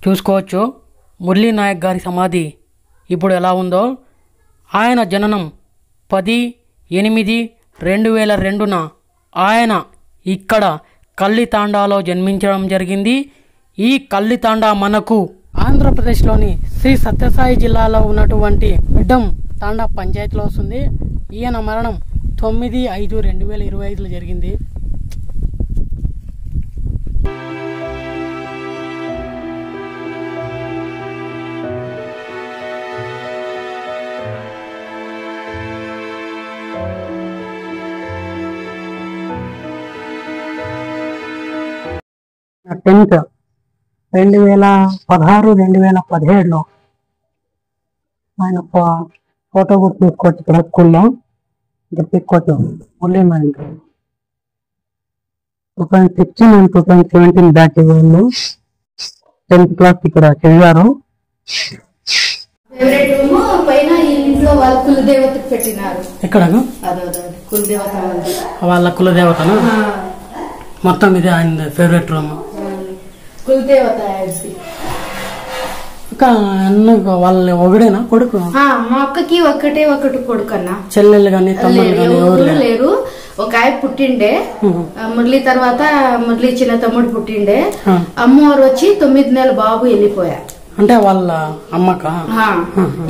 చూసుకోవచ్చు మురళీ నాయక్ గారి సమాధి ఇప్పుడు ఎలా ఉందో. ఆయన జననం 10/8/2002న ఆయన ఇక్కడ కల్లితాండాలో జన్మించడం జరిగింది. ఈ కల్లితాండా మనకు ఆంధ్రప్రదేశ్లోని శ్రీ సత్యసాయి జిల్లాలో ఉన్నటువంటి మిడ్డం తాండా పంచాయతీలో వస్తుంది. ఈయన మరణం 9/5/2025లో జరిగింది. టెన్త్ 2016-2017లో ఆయన ఫోటో కూడా చూసుకోవచ్చు. ఇక్కడ స్కూల్లో తీసుకోవచ్చు. మురళీ నాయక్ 2016 and 2017 బ్యాచ్ వాళ్ళు 10th క్లాస్ ఇక్కడ చదివారు. ఎక్కడ వాళ్ళ కులదేవతను మొత్తం ఇదే ఆయన ఫేవరెట్ రూమ్. వాళ్ళ ఒకడేనా కొడుకు? మా అక్కకి ఒకటి కొడుకు అన్న. చెల్లెళ్ళు గాని తమ్ముళ్ళు ఎవరు లేరు. ఒక ఆయన పుట్టిండే మురళి తర్వాత మురళి చిన్న తమ్ముడు పుట్టిండే. అమ్మవారు వచ్చి 9 నెలల బాబు వెళ్ళిపోయా. అంటే వాళ్ళ అమ్మక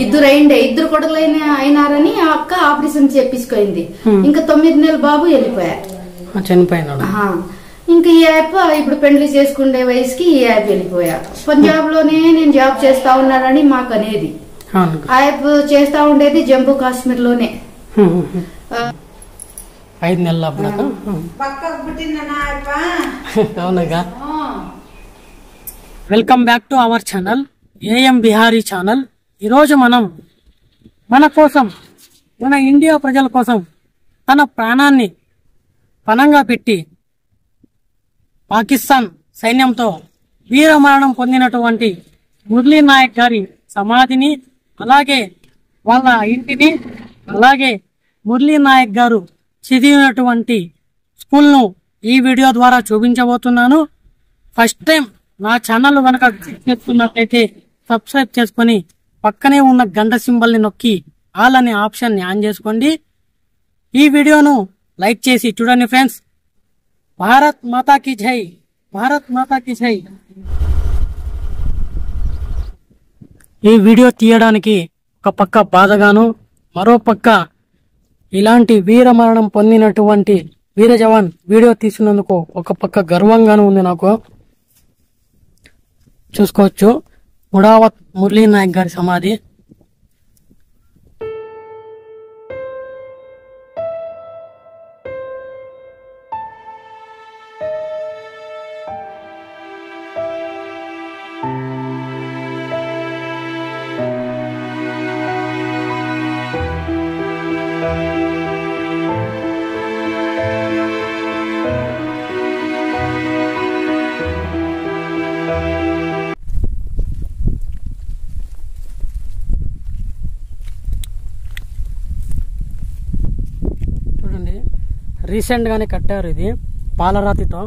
ఇద్దరు అయిండే. ఇద్దరు కొడుకులు అయినారని ఆ అక్క ఆపరేషన్ చేపించుకోయింది. ఇంకా 9 నెలల బాబు వెళ్ళిపోయా, చనిపోయినాడు. ఇంకా ఈ యాప్ ఇప్పుడు పెండ్లి చేసుకునే వయసుకి ఈ యాప్ వెళ్ళిపోయా. పంజాబ్ లోనే నేను జాబ్ చేస్తా ఉన్నానని మాకు అనేది. ఆ యాప్ చేస్తా ఉండేది జమ్మూ కాశ్మీర్ లోనే. 5 నెలల అవునగా. Welcome back to our channel AM Bihari channel. ఈరోజు మనం మన కోసం, మన ఇండియా ప్రజల కోసం తన ప్రాణాన్ని పణంగా పెట్టి పాకిస్తాన్ సైన్యంతో వీరమరణం పొందినటువంటి మురళీ నాయక్ గారి సమాధిని, అలాగే వాళ్ళ ఇంటిని, అలాగే మురళీ నాయక్ గారు చదివినటువంటి స్కూల్ను ఈ వీడియో ద్వారా చూపించబోతున్నాను. ఫస్ట్ టైం నా ఛానల్ కనుక చేసుకున్నట్లయితే సబ్స్క్రైబ్ చేసుకొని పక్కనే ఉన్న గంట సింబల్ని నొక్కి ఆల్ అనే ఆప్షన్ని ఆన్ చేసుకోండి. ఈ వీడియోను లైక్ చేసి చూడండి ఫ్రెండ్స్. భారత్ మాతా కీ జై, భారత్ మాతా కీ జై. ఈ వీడియో తీయడానికి ఒక పక్క బాధగాను, మరో పక్క ఇలాంటి వీరమరణం పొందినటువంటి వీర జవాన్ వీడియో తీసినందుకు ఒక పక్క గర్వంగాను ఉంది నాకు. చూసుకోవచ్చు ముడావత్ మురళీ నాయక్ గారి సమాధి. రీసెంట్ గానే కట్టారు ఇది పాలరాతితో.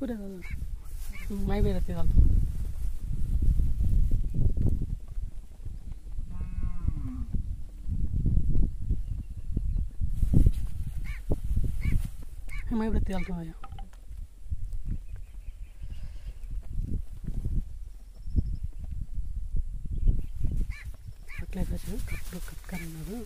मैं भी रहती मैं भी रहती भैया అట్లే కప్పుడు కక్కన్నారు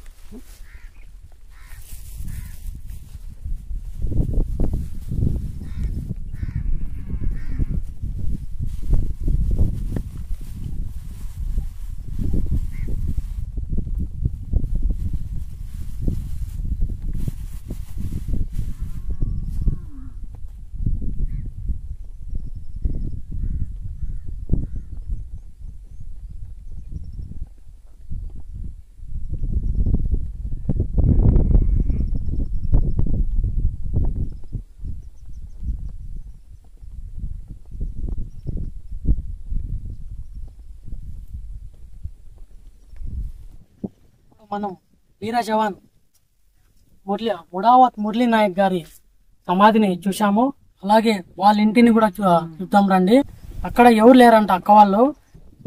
మనం వీర జవాన్ ముడావత్ మురళీ నాయక్ గారి సమాధిని చూసాము. అలాగే వాళ్ళ ఇంటిని కూడా చూద్దాం రండి. అక్కడ ఎవరు లేరంట, అక్క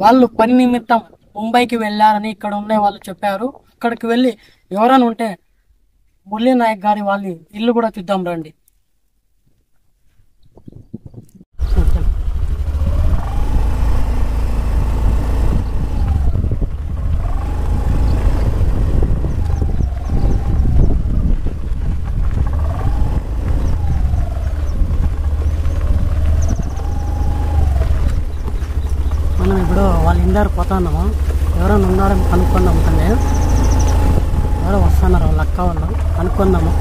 వాళ్ళు పని నిమిత్తం ముంబైకి వెళ్ళారని ఇక్కడ ఉన్న వాళ్ళు చెప్పారు. అక్కడికి వెళ్ళి ఎవరైనా ఉంటే మురళీ నాయక్ గారి వాళ్ళ ఇల్లు కూడా చూద్దాం రండి. మనం ఇప్పుడు వాళ్ళ ఇందారు పోతున్నాము. ఎవరైనా ఉన్నారని కనుక్కుందాం. కండి ఎవరో వస్తున్నారు వాళ్ళ అక్క వాళ్ళు, కనుక్కుందాము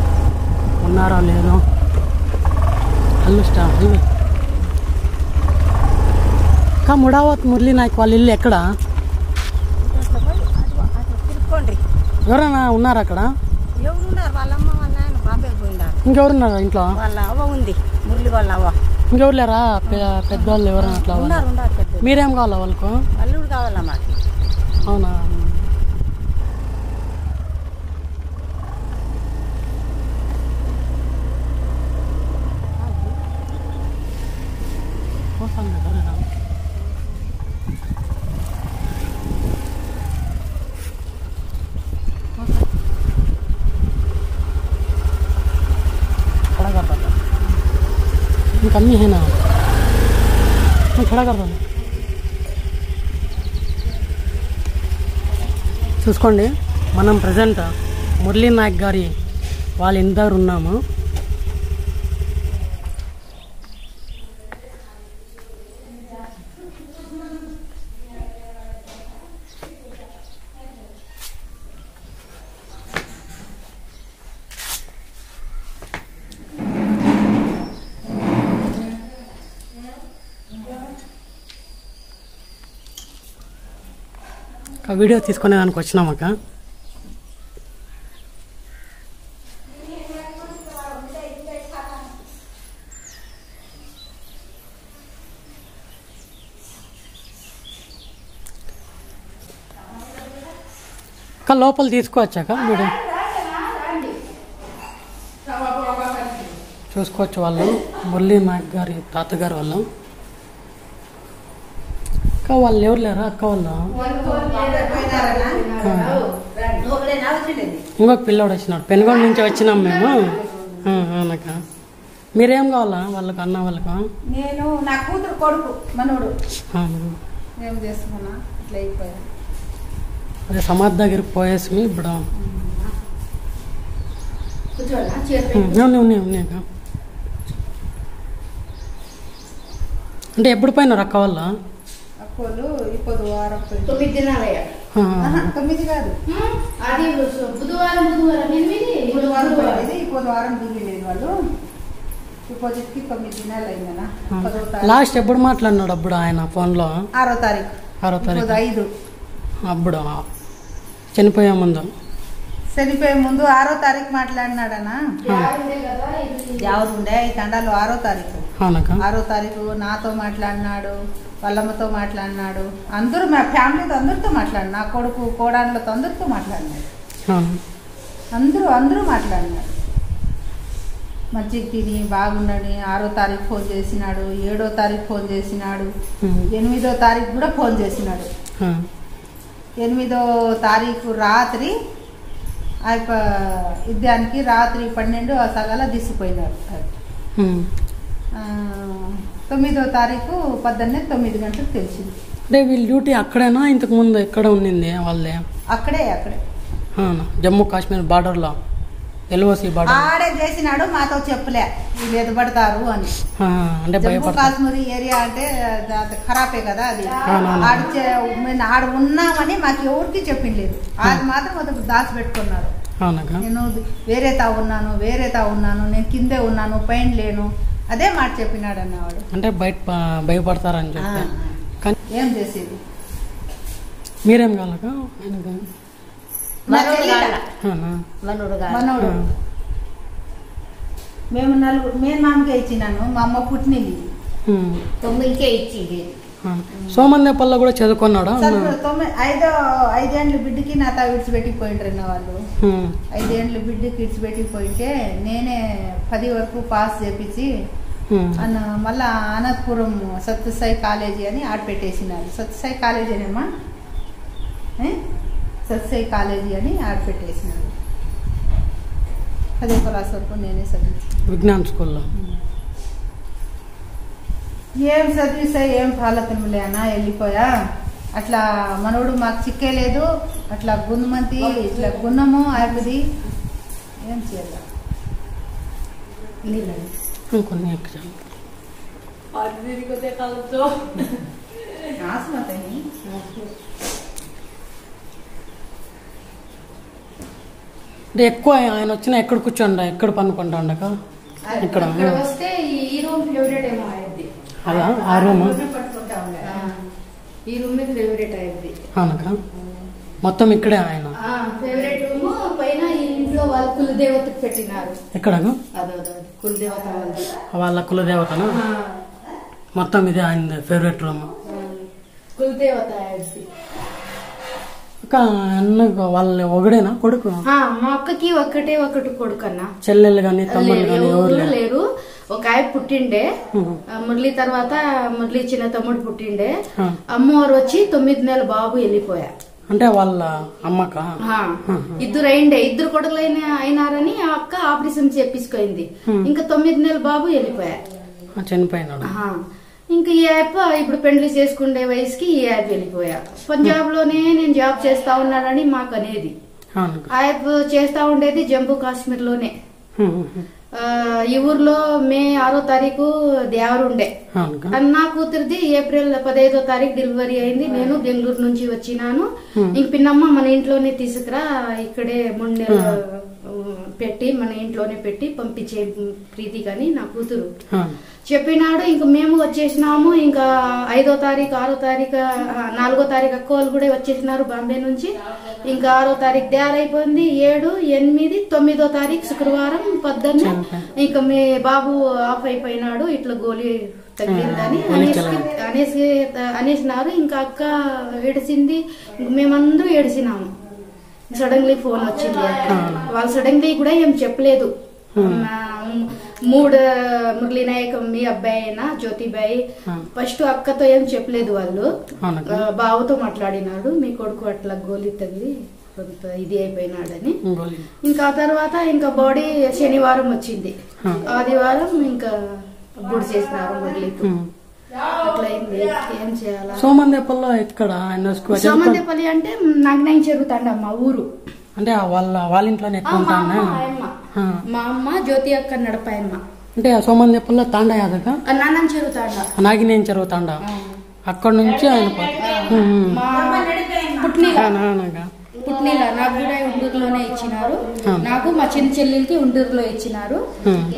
ఉన్నారో లేదో. అల్లు అల్లు అక్క ముడావత్ మురళీ నాయక్ వాళ్ళ ఇల్లు ఎక్కడ? ఎవరైనా ఉన్నారా అక్కడ? ఇంకెవరున్నారు ఇంట్లో? ఇంకెవరు లేరా పెద్దవాళ్ళు ఎవరైనా అట్లా? మీరేం కావాలా వాళ్ళకు? అల్లుడు కావాలా మాకు? అవునా? कमी है ना, मैं खड़ा कर दूँ. చూసుకోండి, మనం ప్రజెంట్ మురళీ నాయక్ గారి వాళ్ళ ఇంటి దగ్గర ఉన్నాము. వీడియో తీసుకునే దానికి వచ్చినామక్క. అక్క లోపల తీసుకోవచ్చాక వీడియో చూసుకోవచ్చు. వాళ్ళు మురళీ నాయక్ గారి తాతగారు వాళ్ళు. అక్క వాళ్ళు ఎవరు లేరా? అక్క వాళ్ళు ఇంకొక పిల్లోడు వచ్చినాడు. పెనుగొండ నుంచి వచ్చినాం మేము. అవునక్క. మీరేం కావాలా వాళ్ళకు? అన్న వాళ్ళకు? నేను నా కూతురు కొడుకు మనోడు ఏం చేసుకున్నా ఇట్లా అయిపోయా. అదే సమాధి దగ్గరికి పోయేసి ఇప్పుడు ఉన్నాయక్క. అంటే ఎప్పుడు పోయినారు అక్క వాళ్ళ? అక్కోళ్ళు ఇప్పుడు వారం 9 దినాలయ్యా. 9 కాదు, అది బుధవారం 8 ఇప్పుడు వారం దిగలేదు వాళ్ళు. డిపాజిట్కి 9 దినాలు అయిందనా. లాస్ట్ ఎప్పుడు మాట్లాడినాడు అప్పుడు ఆయన ఫోన్లో? 6వ తారీఖు. 6వ తారీఖు 5 అప్పుడు చనిపోయే ముందు 6వ తారీఖు మాట్లాడినాడనా. ఎవరు ఉండే ఈ తండాలు 6వ తారీఖు. 6వ తారీఖు నాతో మాట్లాడినాడు, వాళ్ళమ్మతో మాట్లాడినాడు, అందరూ మా ఫ్యామిలీతో అందరితో మాట్లాడినాడు. నా కొడుకు కోడాళ్ళతో అందరితో మాట్లాడినాడు. అందరూ మాట్లాడినాడు. మంచిగా తిని బాగుండని 6వ తారీఖు ఫోన్ చేసినాడు, 7వ తారీఖు ఫోన్ చేసినాడు, 8వ తారీఖు కూడా ఫోన్ చేసినాడు. 8వ తారీఖు రాత్రి యుద్ధానికి రాత్రి 12 సగాల దిసిపోయినాడు. 9వ తారీఖు పొద్దున్నే 9 గంటలకు తెలిసింది. అంటే వీళ్ళ డ్యూటీ అక్కడేనా, ఇంతకు ముందు ఎక్కడ ఉండింది వాళ్ళే? అక్కడే జమ్మూ కాశ్మీర్ బార్డర్ లో ఎల్ఓసి బార్డర్ ఆడే చేసినాడు. మాతో చెప్పలే వీళ్ళు ఎదుబడతారు అని. అంటే జమ్మూ కాశ్మీర్ ఏరియా అంటే ఖరాబే కదా అది. ఆడ ఉన్నామని మాకు ఎవరికి చెప్పిండలేదు. అది మాత్రం అది దాచిపెట్టుకున్నారు. నేను వేరేతా ఉన్నాను, నేను కిందే ఉన్నాను, పైన లేను, అదే మాట చెప్పినాడు అన్నవాడు. అంటే భయపడతారని చెప్పి ఏం చేసేది. మీరేం కాలక మనోడు మేము నలుగురు, నేను మామకే ఇచ్చినాను, మా అమ్మ పుట్టినది 9కే ఇచ్చింది. సోమందేపల్లి కూడా చదువుకున్నాడా? 5 ఏండ్ల బిడ్డకి నాతో విడిచిపెట్టిపోయిండ్రన్న వాళ్ళు. 5 ఏండ్ల బిడ్డకి విడిచిపెట్టిపోయింటే నేనే 10 వరకు పాస్ చేపించి మళ్ళా అనంతపురం సత్యసాయి కాలేజీ అని ఆడ పెట్టేసినారు. సత్యసాయి కాలేజీ అనేమ్మా, సత్యసాయి కాలేజీ అని ఆడ పెట్టేసినారు. 10వ క్లాస్ వరకు నేనే చదివించాను విజ్ఞాన్ స్కూల్లో. ఏం చదివిసా ఏం ఫాలతనులే అన్న, వెళ్ళిపోయా. అట్లా మనోడు మాకు చిక్కేలేదు. అట్లా గున్నమంతి ఇట్లా గున్నము ఆపిది ఏం చేయాలి. ఎక్కువ ఆయన వచ్చినా ఎక్కడ కూర్చోండా, ఎక్కడ పనుకుంటా ఉండక ఇక్కడ వస్తే ఈ రూమ్ ఫేవరెట్ ఏమో అయింది. అలా ఆ రూమ్ ఈ రూమ్ ఫేవరెట్ అయింది. అవునక మొత్తం ఇక్కడే ఆయన ఫేవరెట్ రూమ్. పైన ఇంట్లో వాళ్ళ కులదేవతకు పెట్టినారు. ఎక్కడ కులదేవత వాళ్ళ కులదేవతనా? మొత్తం ఇదే ఆయన ఫేవరెట్ రూమ్. కులదేవత వాళ్ళ ఒకడేనా కొడుకు? మా అక్కకి ఒకటి కొడుకు అన్న. చెల్లెలు గాని తమ్ముళ్ళు గాని ఎవరు లేరు. ఒక ఆయన పుట్టిండే మురళి, తర్వాత మురళి చిన్న తమ్ముడు పుట్టిండే. అమ్మవారు వచ్చి 9 నెలల బాబు వెళ్ళిపోయా. అంటే వాళ్ళ అమ్మక 2 అయిండే, 2 కొడుకులు అయినారని ఆ అక్క ఆపరేషన్ చేపించుకోయింది. ఇంకా 9 నెలల బాబు వెళ్ళిపోయా, చనిపోయినాడు. ఇంకా ఈ యాప్ ఇప్పుడు పెండ్లి చేసుకునే వయసుకి ఈ యాప్ వెళ్ళిపోయా. పంజాబ్ లోనే నేను జాబ్ చేస్తా ఉన్నానని మాకు అనేది. ఆ యాప్ చేస్తా ఉండేది జమ్మూ కాశ్మీర్ లోనే. ఈ ఊర్లో మే 6వ తారీఖు దేవరుండే. నా కూతురిది ఏప్రిల్ 15వ తారీఖు డెలివరీ అయింది. నేను బెంగళూరు నుంచి వచ్చినాను. ఇంక పిన్నమ్మ మన ఇంట్లోనే తీసుకురా, ఇక్కడే 3 నెలలు పెట్టి మన ఇంట్లోనే పెట్టి పంపించే ప్రీతి కానీ నా కూతురు చెప్పినాడు. ఇంక మేము వచ్చేసినాము. ఇంకా 5వ తారీఖు 6వ తారీఖు 4వ తారీఖు అక్క వాళ్ళు కూడా వచ్చేసినారు బాంబే నుంచి. ఇంకా 6వ తారీఖు దేర్ అయిపోయింది. 7, 8, 9వ తారీఖు శుక్రవారం పొద్దున్నే ఇంకా మీ బాబు ఆఫ్ అయిపోయినాడు. ఇట్లా గోళీ తగ్గిందని అనేసినారు. ఇంకా అక్క ఏడిసింది, మేమందరూ ఏడిసినాము. సడన్లీ ఫోన్ వచ్చింది. వాళ్ళు సడన్లీ కూడా ఏం చెప్పలేదు. 3 మురళీ నాయక్ మీ అబ్బాయి అయినా జ్యోతిబాయి ఫస్ట్ అక్కతో ఏం చెప్పలేదు. వాళ్ళు బావతో మాట్లాడినాడు, మీ కొడుకు అట్లా గోళీ తగిలి కొంత ఇది అయిపోయినాడని. ఇంకా తర్వాత ఇంకా బాడీ శనివారం వచ్చింది. ఆదివారం ఇంకా గుడి చేసినారు మురళీతో. అట్లా అయింది. ఏం చేయాలా? సోమందేపల్లి ఎక్కడ? సోమందేపల్లి అంటే నాగనాయి జరుగుతాండ మా ఊరు. అంటే వాళ్ళ ఇంట్లోనే మా అమ్మ జ్యోతి అక్క నడపాయమ్మ. అంటే సోమందేపల్లి తాండా యాదక నాన్న చెరువుతాండ, నాగినేం చెరువుతాండ. అక్కడ నుంచి ఆయన పుట్టినీలా నాకు కూడా ఉండూరులోనే ఇచ్చినారు. నాకు మా చిన్న చెల్లెలకి ఉండూరులో ఇచ్చినారు.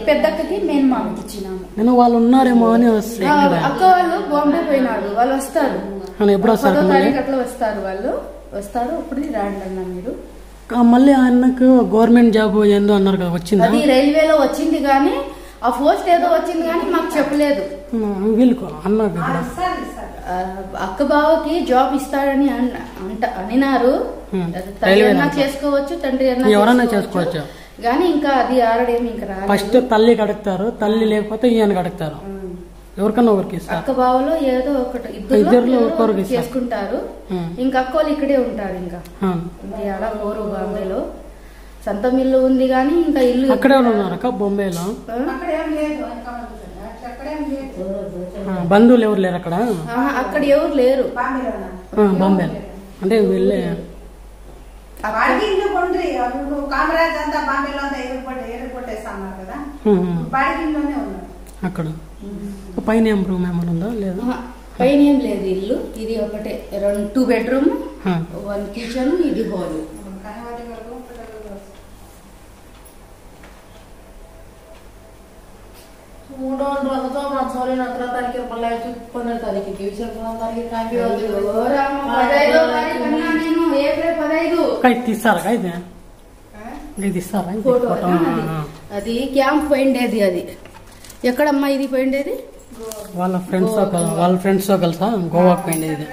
పెద్దక్కకి మేము మామకి ఇచ్చినాము. నేను వాళ్ళు ఉన్నారేమో అని అక్క వాళ్ళు బాంబే పోయినారు. వాళ్ళు వస్తారు, ఎప్పుడు వస్తారు? 10వ తారీఖు అట్లా వస్తారు. వాళ్ళు వస్తారు. అప్పుడు రాండి అన్న మీరు. మళ్ళీ ఆయనకు గవర్నమెంట్ జాబ్ ఏందో అన్నారు కదా, వచ్చింది? అది రైల్వేలో వచ్చింది కానీ ఆ పోస్ట్ ఏదో వచ్చింది కానీ మాకు చెప్పలేదు. వీళ్ళకు అన్నారు అక్క బావకి జాబ్ ఇస్తాడని అనినారు. తల్లి అన్నా చేసుకోవచ్చు, తండ్రి అన్నా ఎవరన్నా చేసుకోవచ్చు. కానీ ఇంకా అది ఆడేమి ఇంకా రాలేదు. ఫస్ట్ తల్లికి అడుగుతారు, తల్లి లేకపోతే ఈయనకి అడుగుతారు, ఎవరికన్నా ఒకరికి ఇస్తారు. అక్క బావలో ఏదో ఒకటి ఇద్దరు చేసుకుంటారు. ఇంకా అక్క వాళ్ళు ఇక్కడే ఉంటారు. ఇంకా అలా పోరు. బాంబేలో సొంతం ఇల్లు ఉంది కానీ ఇంకా ఇల్లు అక్కడే ఉన్నారు అక్క. బొంబేలో బంధువులు ఎవరు లేరు అక్కడ? అక్కడ ఎవరు లేరు బాంబేలో. అంటే వెళ్ళే అక్కడ పైన ఏం రూమ్ ఏమైనా ఉందా? లేదా, పైన ఏం లేదు. ఇల్లు ఇది ఒకటే, 2 బెడ్రూమ్ 1 కిచెన్, ఇది హాల్. తీస్తారా ఇది ఇస్తారా? అది క్యాంప్ పోయిండేది. అది ఎక్కడమ్మా ఇది పోయిండేది? వాళ్ళ ఫ్రెండ్స్ తో కలిసా గోవాకి పోయిండేది.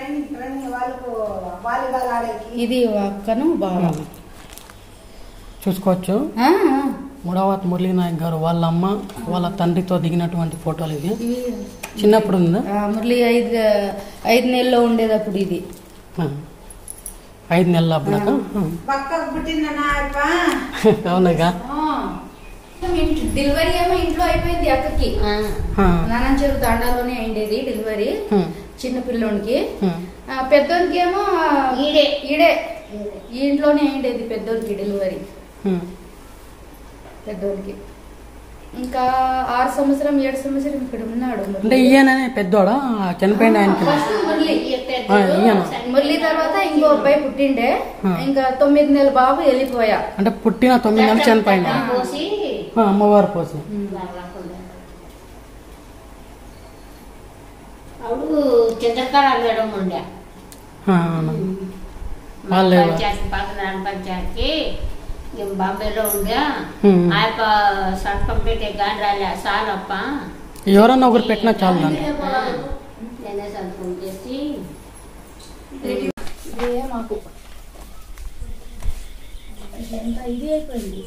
ఇది అక్కను బాగా చూసుకోవచ్చు. ముడావత్ మురళీ నాయక్ గారు వాళ్ళ అమ్మ వాళ్ళ తండ్రితో దిగినటువంటి ఫోటోలు ఇవి. చిన్నప్పుడు ఉందా? మురళి 5 నెలల్లో ఉండేటప్పుడు. ఇది 5 నెలల అప్పుడు. అవునగా. డెలివరీ ఏమో ఇంట్లో అయిపోయింది అక్కకి. నానంచెరు తాండాలోనే అయిండేది డెలివరీ చిన్న పిల్లోనికి. పెద్దోనికి ఏమో ఈడే ఈ ఇంట్లోనే అయిండేది పెద్దోనికి డెలివరీ. పెద్దోనికి ఇంకా 6 సంవత్సరం 7 సంవత్సరం ఇక్కడ ఉన్నాడు. అంటే ఈయననే పెద్దోడా చనిపోయింది ఆయనకి? మురళి తర్వాత ఇంకో అబ్బాయి పుట్టిండే. ఇంకా 9 నెలల బాబు వెళ్ళిపోయా. అంటే పుట్టిన 9 నెలలు చనిపోయింది. అమ్మవారు పోసి అప్పుడు చంద్రకళ మేడం ఉండే పంచాయతీ బాంబేలో ఉండే. ఆయప్ప సంతకం పెట్టే గాని రాలే చాలప్ప. ఎవరన్నా ఒకరు పెట్టినా చాలు. నేనే సంతకం చేసి మాకు ఇది అయిపోయింది.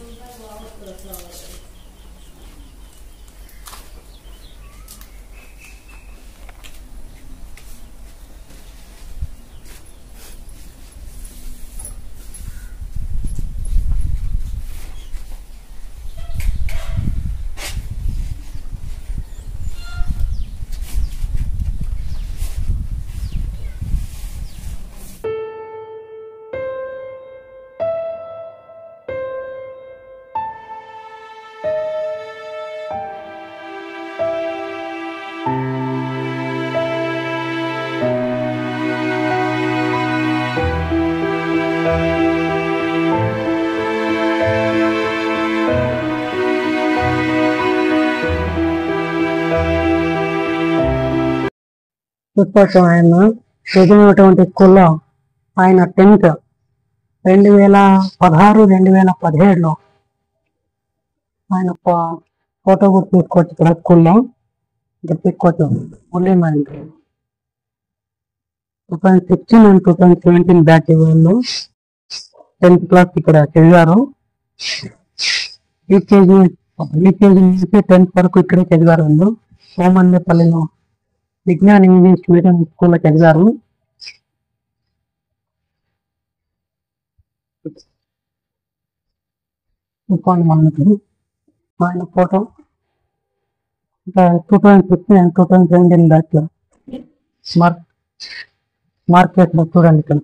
చూసుకోవచ్చు. ఆయన చదివినటువంటి స్కూల్లో ఆయన 10th 2016 2017లో ఆయన ఫోటో కూడా చూసుకోవచ్చు. ఇక్కడ స్కూల్లో ఇక్కడ తీసుకోవచ్చు. మురళీ నాయక్ 2016 and 2017 బ్యాచ్ వాళ్ళు 10th క్లాస్ ఇక్కడ చదివారు. యూకేజీ నుంచి 10th వరకు ఇక్కడే చదివారు. వాళ్ళు సోమన్నేపల్లిలో విజ్ఞాన్ ఇంగ్లీష్ మీడియం స్కూల్లో చదివారు. మనకి ఆయన ఫోటో 2016 and 2017 బ్యాచ్ లో మార్కెట్ లో చూడండి ఇక్కడ.